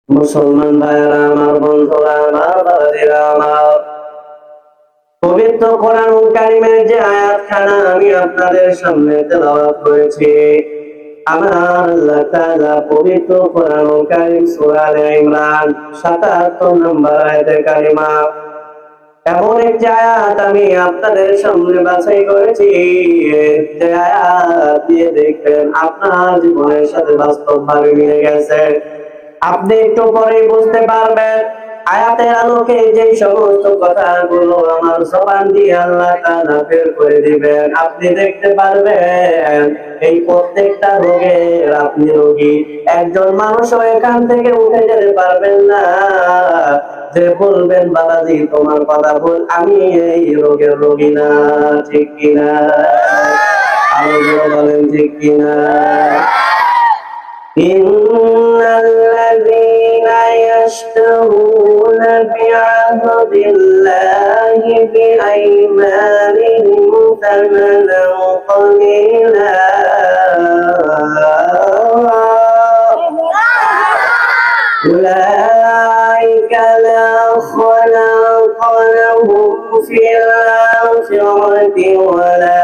মুসলমান ভাইয়েরা আমার, বন্ধুরা আমার, বাবাজিরা আমার, পবিত্র কোরআনুল কারীমের যে আয়াতখানা আমি আপনাদের সামনে তেলাওয়াত করেছি, আমার আল্লাহ তাআলা পবিত্র কোরআনুল কারীম সূরা আলে ইমরান ৭৭ নম্বর আয়াতে কারিমা, এমন একটি আয়াত আমি আপনাদের সামনে বাছাই করেছি, যে আয়াত দিয়ে দেখবেন আপনার জীবনের সাথে বাস্তবভাবে মিলে গেছে। আপনি একটু পরে বুঝতে পারবেন আয়াতের আলোকে যে সমস্ত কথাগুলো আমার জবান দিয়ে আল্লাহ তাআলা বের করে দিবেন, আপনি দেখতে পারবেন এই প্রত্যেকটা রোগের আপনি রোগী। একজন মানুষও এখান থেকে উঠে যেতে পারবেন না যে বলবেন বাবাজি তোমার কথা ভুল, আমি এই রোগের রোগী না। ঠিক কিনা? আরো জোরে বলেন ঠিক কিনা? ইন্নাল্লাযীনা ইয়াশতারুনা বিআহদিল্লাহি বিআইমানিহিম তামানান qalīlā উলাইকা লা খালাqa লাহুম ফিল আখিরাতি ওয়া লা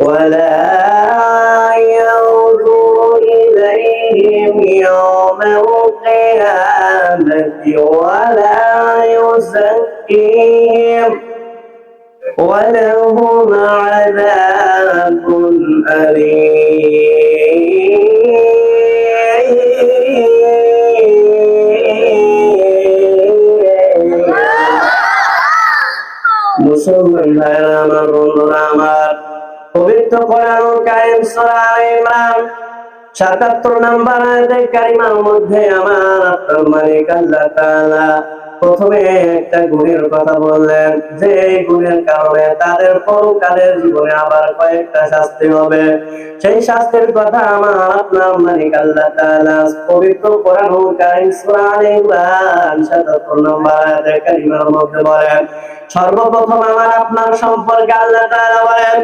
ولا ينظر إليهم يوم القيامة ولا يزكيهم ولهم عذاب أليم। মুসলমান ভাইরা আমার, বন্ধুরা আমার, পবিত্র কোরআনুল কারীম সূরা আলে ইমরান ৭৭ নম্বর আয়াতে কারিমার মধ্যে আমার আপনার মালিক আল্লাহ তাআলা প্রথমে একটা গুণের কথা বললেন, যে গুণের কারণে তাদের পরকালের জীবনে আবার কয়েকটা শাস্তি হবে। সেই শাস্তির কথা আমার আপনার মালিক আল্লাহ তাআলা পবিত্র কোরআনুল কারীম সূরা আলে ইমরান ৭৭ নম্বর আয়াতে কারিমার মধ্যে বলেন। সর্বপ্রথম আমার আপনার সম্পর্কে আল্লাহ তাআলা বলেন,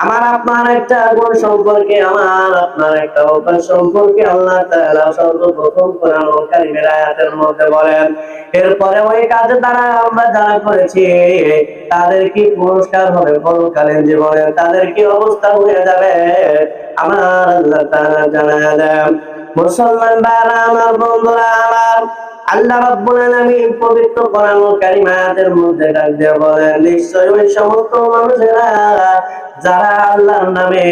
আমার আপনার একটা গুণ সম্পর্কে, আমার আপনার একটা অভ্যাস সম্পর্কে আল্লাহ তাআলা সর্বপ্রথম কোরআনুল কারীমের আয়াতের মধ্যে বলেন। এরপরে ওই কাজ দ্বারা আমরা যারা করেছি তাদের কি পুরস্কার হবে পরকালীন জীবনে, তাদের কি অবস্থা হয়ে যাবে আমার আল্লাহ তাআলা জানায় দেন। মুসলমান ভাইরা আমার, বন্ধুরা আমার, আল্লাহ রাব্বুল আলামিন পবিত্র কোরআনুল কারীম আয়াতের মধ্যে ডাক দিয়ে বলেন, নিশ্চয়ই ওই সমস্ত মানুষেরা যারা আল্লাহর নামে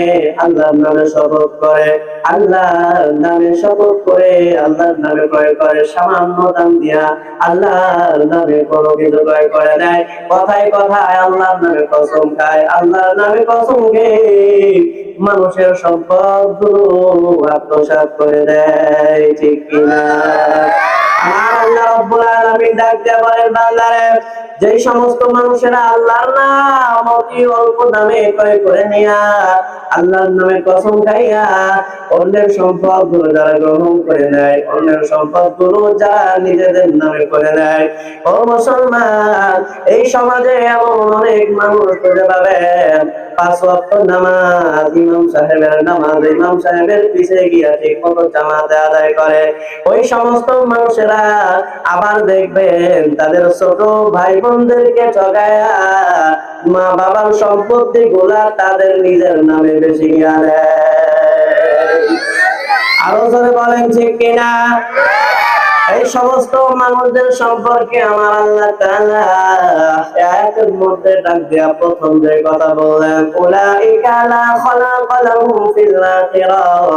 শপথ করে, আল্লাহর নামে শপথ করে, আল্লাহর নামে ক্রয় করে, সামান্য দাম দিয়া আল্লাহর নামে কোনো কিছু ক্রয় করে নেয়, কথায় কথায় আল্লাহর নামে কসম খায়, আল্লাহর নামে কসম খেয়ে মানুষের সম্পদগুলো আত্মসাৎ করে দেয়। ঠিক কিনা? আমার আল্লাহ রাব্বুল আলামিন ডাক দিয়ে বলেন, বান্দারে, যে সমস্ত মানুষেরা আল্লাহর নাম অতি অল্প দামে ক্রয় করে নিয়া আল্লাহর নামে কসম খাইয়া অন্যের সম্পদ গুলো যারা গ্রহণ করে নেয়, অন্যের সম্পদ গুলো যারা নিজেদের নামে করে নেয়, ও মুসলমান, এই সমাজে এমন অনেক মানুষ খুঁজে পাবেন ৫ ওয়াক্ত নামাজ, ইমাম সাহেবের পিছে গিয়া ঠিক মতো জামাতে আদায় করে। ওই সমস্ত মানুষেরা আবার দেখবেন তাদের ছোট ভাই বোনদেরকে ঠকায়া মা বাবার সম্পত্তি গুলা তাদের নিজের নামে বেশি গিয়া দেয়। আরো জোরে বলেন ঠিক কিনা? এই সমস্ত মানুষদের সম্পর্কে আমার আল্লাহ তাআলা আয়াতের মধ্যে ডাক দিয়া প্রথম যে কথা বললেন, উলাইকা লা খালাকা লাহুম ফিল আখিরাহ,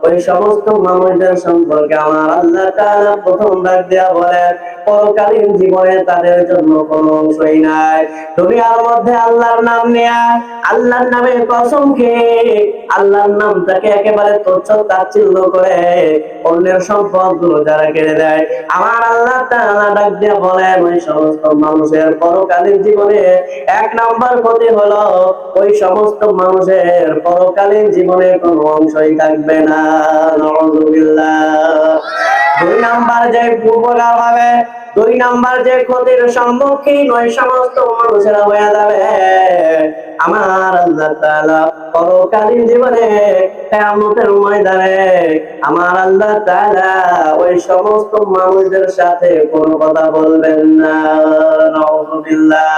ওই সমস্ত মানুষদের সম্পর্কে আমার আল্লাহ তাআলা প্রথম ডাক দিয়া বলেন, পরকালীন জীবনে তাদের জন্য কোনো অংশই নাই। দুনিয়ার মধ্যে আল্লাহর নাম নেয়া, আল্লাহর নামে কসম খেয়ে আল্লাহর নামটাকে একেবারে তুচ্ছ তাচ্ছিল্য করে অন্যের সম্পদ গুলো যারা কেড়ে দেয়, আমার আল্লাহ তাআলা ডাক দিয়ে বলেন, ওই সমস্ত মানুষের পরকালীন জীবনে ১ নাম্বার ক্ষতি হলো ওই সমস্ত মানুষের পরকালীন জীবনে কোনো অংশই থাকবে না। নাউযুবিল্লাহ। ২ নাম্বার যে উপকার হবে, ২ নাম্বার যে ক্ষতির সম্মুখীন ওই সমস্ত মানুষেরা হয়ে যাবে আমার আল্লাহ তাআলা পরকালীন জীবনে কিয়ামতের ময়দানে আমার আল্লাহ তাআলা ওই সমস্ত মানুষদের সাথে কোনো কথা বলবেন না। নাউযুবিল্লাহ।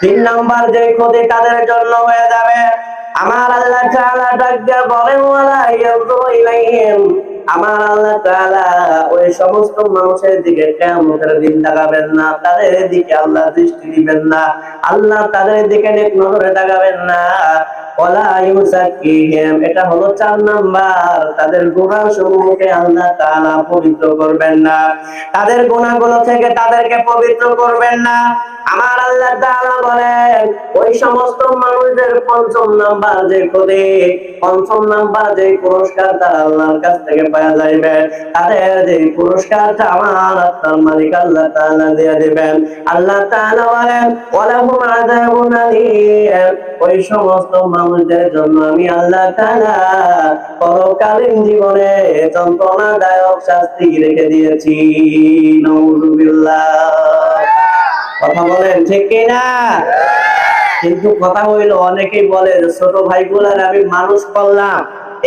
3 নাম্বার যে ক্ষতি তাদের জন্য হয়ে যাবে আমার আল্লাহ তাআলা ডাক দিয়ে বলেন ওয়ালা ইয়ানজুরু ইলাইহিম আমার আল্লাহ তাআলা ওই সমস্ত মানুষের দিকে কিয়ামতের দিন তাকাবেন না, তাদের দিকে আল্লাহ দৃষ্টি দিবেন না, আল্লাহ তাদের দিকে নেক নজরে তাকাবেন না। ওয়ালা ইউযাক্কিহিম এটা হলো 4 নাম্বার, তাদের গুনাহ সমূহকে আল্লাহ তাআলা পবিত্র করবেন না, তাদের গুনাহগুলো থেকে তাদেরকে পবিত্র করবেন না। আমার আল্লাহ তাআলা বলেন ওই সমস্ত মানুষদের 5ম নাম্বার যে ক্ষতি, 5ম নাম্বার যে পুরস্কার তারা আল্লাহর কাছ থেকে পাওয়া যাবে, তাদের যে পুরস্কারটা আমার আপনার মালিক আল্লাহ তাআলা দিয়ে দিবেন। আল্লাহ তাআলা বলেন ওয়ালাহুম আযাবুন আলীম ওই সমস্ত মানুষদের জন্য আমি আল্লাহ তাআলা পরকালীন জীবনে যন্ত্রণাদায়ক শাস্তি রেখে দিয়েছি। নাউযুবিল্লাহ। কথা বলেন ঠিক কিনা? কিন্তু কথা হইলো অনেকেই বলে ছোট ভাইগুলার আমি মানুষ করলাম,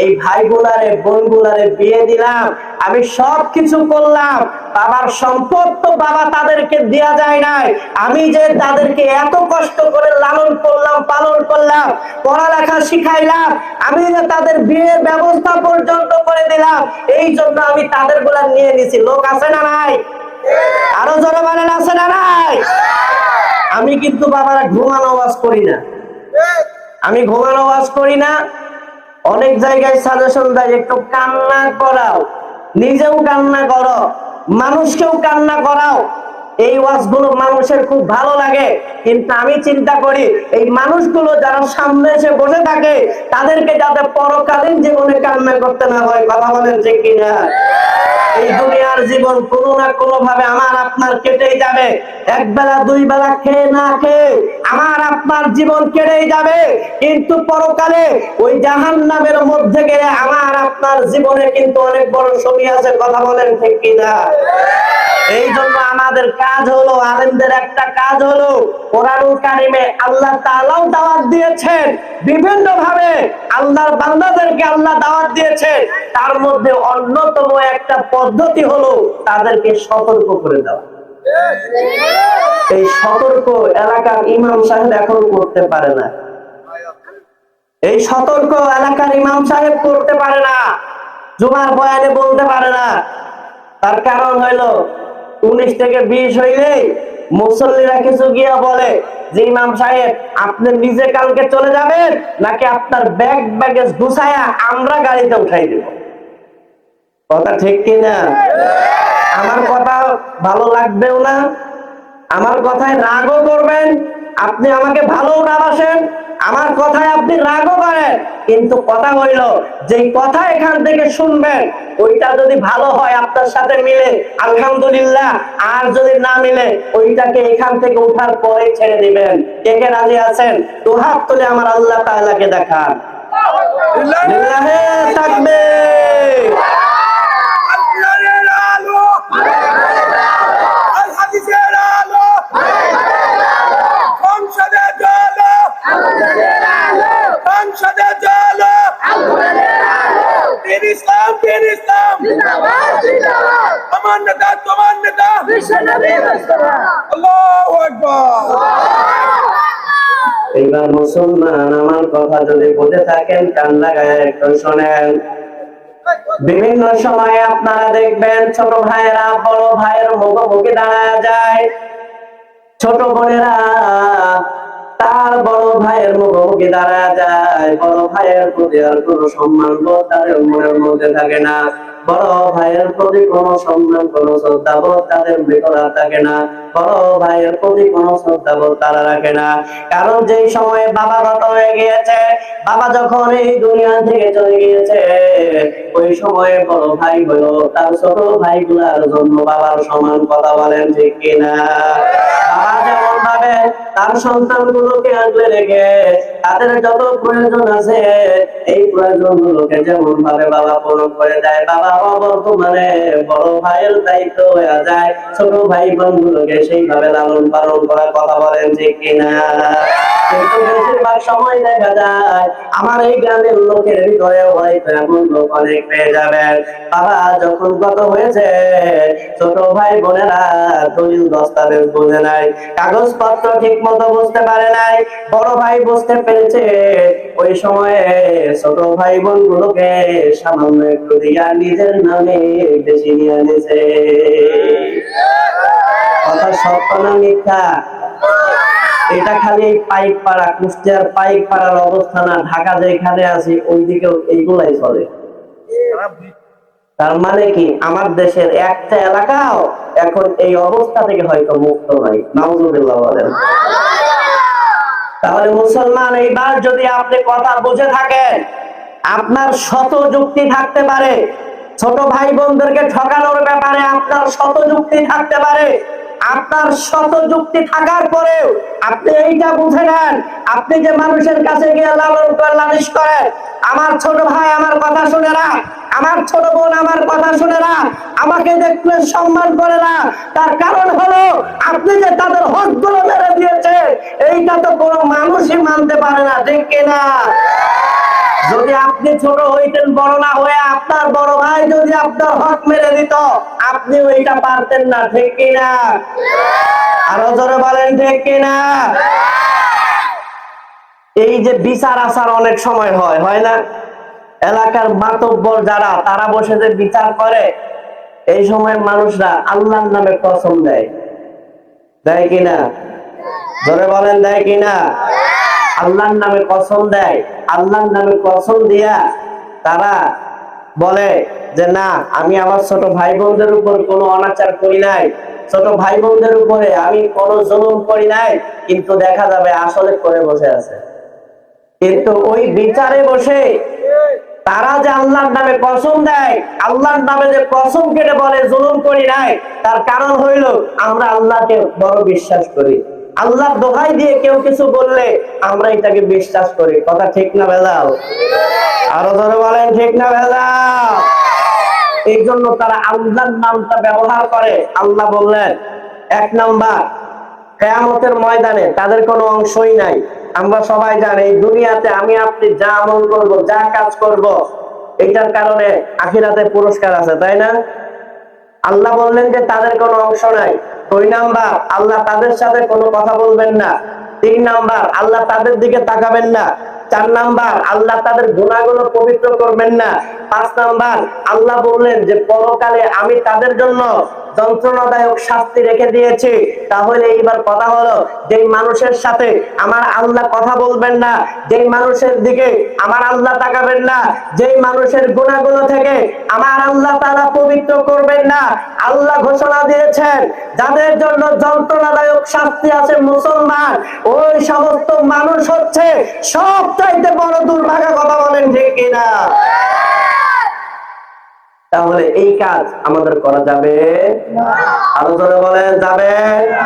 এই ভাইগুলারে বোনগুলারে বিয়ে দিলাম, আমি সবকিছু করলাম, বাবার সম্পদ তো বাবা তাদেরকে দেয়া যায় নাই, আমি যে তাদেরকে এত কষ্ট করে লালন করলাম পালন করলাম পড়ালেখা শিখাইলাম, আমি যে তাদের বিয়ের ব্যবস্থা পর্যন্ত করে দিলাম, এই জন্য আমি তাদের গুলা নিয়ে নিছি। লোক আছে না নাই? আরো জোরে বলেন আছে না নাই? আমি কিন্তু বাবারা ঘুমানো ওয়াজ করি না, আমি ঘুমানো ওয়াজ করি না। অনেক জায়গায় সাজেশন দেয় একটু কান্না করাও, নিজেও কান্না করো, মানুষকেও কান্না করাও। এই ওয়াজগুলো মানুষের খুব ভালো লাগে, কিন্তু আমি চিন্তা করি এই মানুষগুলো যারা সামনে এসে বসে থাকে তাদেরকে যাতে পরকালীন জীবনে কান্না করতে না হয়। কথা বলেন ঠিক কিনা? এই দুনিয়ার জীবন কোনো না কোনো ভাবে আমার আপনার কেটেই যাবে, এক বেলা দুই বেলা খেয়ে না খেয়ে আমার আপনার জীবন কেটেই যাবে, কিন্তু পরকালে ওই জাহান্নামের মধ্যে গেলে আমার আপনার জীবনে কিন্তু অনেক বড় ছবি আছে। কথা বলেন ঠিক কিনা? এই জন্য আমাদের কাজ হলো, আলেমদের একটা কাজ হলো, কোরআনুল কারিমে আল্লাহ তাআলাও দাওয়াত দিয়েছেন, বিভিন্ন ভাবে আল্লাহর বান্দাদেরকে আল্লাহ দাওয়াত দিয়েছেন, তার মধ্যে অন্যতম একটা পদ্ধতি হলো তাদেরকে সতর্ক করে দেওয়া। এই সতর্ক এলাকার ইমাম সাহেব এখন করতে পারে না, এই সতর্ক এলাকার ইমাম সাহেব করতে পারে না, জুমার বয়ানে বলতে পারে না। তার কারণ হইলো 19 থেকে 20 হইলে মুসল্লিরা কিছু গিয়া বলে যে ইমাম সাহেব আপনি নিজে কালকে চলে যাবেন নাকি আপনার ব্যাগ ব্যাগেজ গুছায়া আমরা গাড়িতে উঠাই দেব। কথা ঠিক কিনা? আমার কথা ভালো লাগবেও না, আমার কথায় রাগও করবেন, আপনি আমাকে ভালো না বাসেন, আমার কথায় আপনি রাগও করেন, কিন্তু কথা হইল যে কথা এখান থেকে শুনবেন ওইটা যদি ভালো হয় আপনার সাথে মিলে আলহামদুলিল্লাহ, আর যদি না মিলে ওইটাকে এখান থেকে উঠার পরে ছেড়ে দিবেন। কে কে রাজি আছেন? দুহাত তুলে আমার আল্লাহ তাআলাকে দেখান। লিল্লাহি তাকবীর। এবার মুসলমান আমার কথা যদি বুঝে থাকেন কান লাগায় একটু শোনেন। বিভিন্ন সময়ে আপনারা দেখবেন ছোট ভাইয়েরা বড় ভাইয়ের মুখোমুখি দাঁড়ায় যায়, ছোট বোনেরা তার বড় ভাইয়ের মুখোমুখি দাঁড়ায় যায়, বড় ভাইয়ের প্রতি আর কোনো সম্মান বোধ তাদের মনের মধ্যে থাকে না, বড় ভাইয়ের প্রতি কোনো সম্মান কোনো শ্রদ্ধা বোধ তাদের ভিতরে থাকে না, বড় ভাইয়ের প্রতি কোনো শ্রদ্ধা বোধ তারা রাখে না। কারণ যেই সময়ে বাবা গত হয়ে গিয়েছে, বাবা যখন এই দুনিয়া থেকে চলে গিয়েছে, ওই সময়ে বড় ভাই হলো তার ছোট ভাইগুলার জন্য বাবার সমান। কথা বলেন ঠিক কিনা? বাবা যেমন ভাবে তার সন্তানগুলোকে আগলে রেখে তাদের যত প্রয়োজন আছে এই প্রয়োজনগুলোকে যেমন ভাবে বাবা পূরণ করে দেয়, বাবা বর্তমানে বড় ভাইয়ের দায়িত্ব হয়ে যায় ছোট ভাই বোনগুলোকে সেইভাবে লালন পালন করার। কথা বলেন ঠিক কিনা? কিন্তু বেশিরভাগ সময় দেখা যায় আমার এই গ্রামের লোকের হৃদয়ে হয়তো এমন লোক অনেক পেয়ে যাবেন, বাবা যখন গত হয়েছে ছোট ভাই বোনেরা দলিল দস্তাবেজ বোঝে নাই, কাগজপত্র ঠিক মতো বুঝতে পারে নাই, বড় ভাই বুঝতে পেরেছে, ওই সময়ে ছোট ভাই বোন গুলোকে সামান্য একটু দিয়া নিজের নামে বেশি নিয়ে নিয়েছে। কথা সত্য না মিথ্যা? এটা খালি পাইক পাড়া, কুষ্টিয়ার পাইক পাড়ার অবস্থা না, ঢাকা যেখানে আছে ওইদিকেও এইগুলাই চলে। তার মানে কি আমার দেশের একটা এলাকাও এখন এই অবস্থা থেকে হয়তো মুক্ত নয়। নাউজুবিল্লাহ বলেন। তাহলে মুসলমান, এইবার যদি আপনি কথা বুঝে থাকেন, আপনার শত যুক্তি থাকতে পারে, ছোট ভাই বোনদেরকে ঠকানোর ব্যাপারে আপনার শত যুক্তি থাকতে পারে, আপনার শত যুক্তি থাকার পরেও আপনি এইটা বুঝে নেন, আপনি যে মানুষের কাছে গিয়ে লালন করেন, আমার ছোট ভাই আমার কথা শুনে না, আমার ছোট বোন আমার কথা শুনে না, আমাকে দেখলে সম্মান করে না, তার কারণ হলো আপনি যে তাদের হকগুলো মেরে দিয়েছে, এইটা তো কোনো মানুষই মানতে পারে না, ঠিক কিনা? যদি আপনি ছোট হইতেন, বড় না হয়ে আপনার বড় ভাই যদি আপনার হক মেরে দিত, আপনি ওইটা পারতেন না, ঠিক কিনা? আরো জোরে বলেন ঠিক কিনা? এই যে বিচার আচার অনেক সময় হয় না, এলাকার মাতব্বর যারা তারা বসে যে বিচার করে, এই সময় মানুষরা আল্লাহর নামে কসম দেয়, দেয় কিনা? জোরে বলেন দেয় কিনা? আল্লাহর নামে কসম দেয়, আল্লাহর নামে কসম দিয়া তারা বলে যে না, আমি আমার ছোট ভাই বোনদের উপর কোনো অনাচার করি নাই, ছোট ভাই বোনদের উপরে আমি কোনো জুলুম করি নাই, কিন্তু দেখা যাবে আসলে করে বসে আছে। কিন্তু ওই বিচারে বসে তারা যে আল্লাহর নামে কসম দেয়, আল্লাহর নামে যে কসম কেটে বলে জুলুম করি নাই, তার কারণ হইল আমরা আল্লাহকে বড় বিশ্বাস করি, আল্লাহর দোহাই দিয়ে কেউ কিছু বললে আমরা এটাকে বিশ্বাস করি। কথা ঠিক না ভেজাল? আরো ধরে বলেন ঠিক না ভেজাল? এই জন্য তারা আল্লাহর নামটা ব্যবহার করে। আল্লাহ বললেন 1 নাম্বার, কিয়ামতের ময়দানে তাদের কোনো অংশই নাই। আমরা সবাই জানি এই দুনিয়াতে আমি আপনি যা আমল করব, যা কাজ করব, এটার কারণে আখিরাতে পুরস্কার আছে, তাই না? আল্লাহ বললেন যে তাদের কোনো অংশ নাই। 2 নাম্বার, আল্লাহ তাদের সাথে কোনো কথা বলবেন না। 3 নাম্বার, আল্লাহ তাদের দিকে তাকাবেন না। 4 নাম্বার, আল্লাহ তাদের গুনাহগুলো পবিত্র করবেন না। 5 নাম্বার, আল্লাহ বললেন যে পরকালে আমি তাদের জন্য যন্ত্রণাদায়ক শাস্তি রেখে দিয়েছি। তাহলে এইবার কথা হলো, যেই মানুষের সাথে আমার আল্লাহ কথা বলবেন না, যেই মানুষের দিকে আমার আল্লাহ তাকাবেন না, যেই মানুষের গুনাহগুলো থেকে আমার আল্লাহ তাআলা পবিত্র করবেন না, আল্লাহ ঘোষণা দিয়েছেন যাদের জন্য যন্ত্রণাদায়ক শাস্তি আছে মুসলমান, ওই সমস্ত মানুষ হচ্ছে সবচাইতে বড় দুর্ভাগা। কথা বলেন ঠিক কিনা? তাহলে এই কাজ আমাদের করা যাবে না। আরো জোরে বলেন যাবে না।